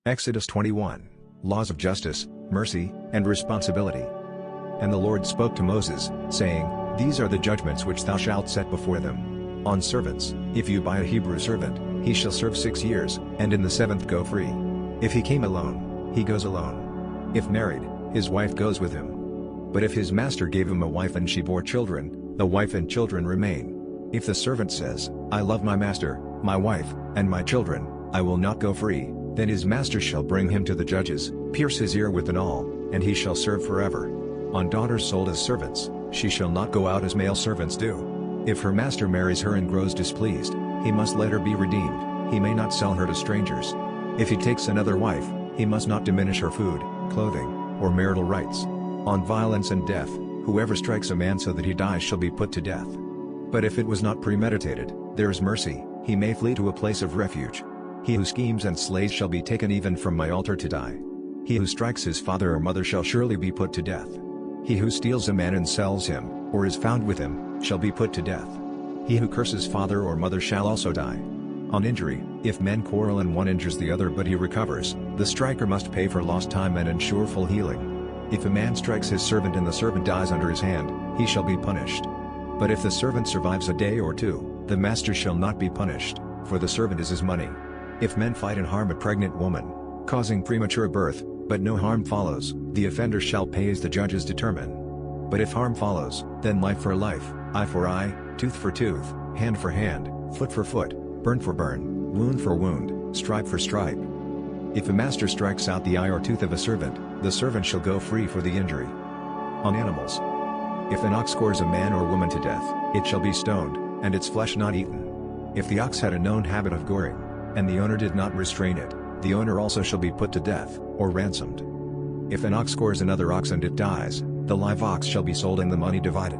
Exodus 21. Laws of justice, mercy, and responsibility. And the Lord spoke to Moses, saying, These are the judgments which thou shalt set before them. On servants, if you buy a Hebrew servant, he shall serve 6 years, and in the 7th go free. If he came alone, he goes alone. If married, his wife goes with him. But if his master gave him a wife and she bore children, the wife and children remain. If the servant says, I love my master, my wife, and my children, I will not go free, then his master shall bring him to the judges, pierce his ear with an awl, and he shall serve forever. On daughters sold as servants, she shall not go out as male servants do. If her master marries her and grows displeased, he must let her be redeemed, he may not sell her to strangers. If he takes another wife, he must not diminish her food, clothing, or marital rights. On violence and death, whoever strikes a man so that he dies shall be put to death. But if it was not premeditated, there is mercy, he may flee to a place of refuge. He who schemes and slays shall be taken even from my altar to die. He who strikes his father or mother shall surely be put to death. He who steals a man and sells him, or is found with him, shall be put to death. He who curses father or mother shall also die. On injury, if men quarrel and one injures the other but he recovers, the striker must pay for lost time and ensure full healing. If a man strikes his servant and the servant dies under his hand, he shall be punished. But if the servant survives a day or two, the master shall not be punished, for the servant is his money. If men fight and harm a pregnant woman, causing premature birth, but no harm follows, the offender shall pay as the judges determine. But if harm follows, then life for life, eye for eye, tooth for tooth, hand for hand, foot for foot, burn for burn, wound for wound, stripe for stripe. If a master strikes out the eye or tooth of a servant, the servant shall go free for the injury. On animals. If an ox gores a man or woman to death, it shall be stoned, and its flesh not eaten. If the ox had a known habit of goring, and the owner did not restrain it, the owner also shall be put to death, or ransomed. If an ox gores another ox and it dies, the live ox shall be sold and the money divided.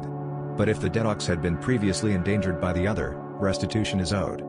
But if the dead ox had been previously endangered by the other, restitution is owed.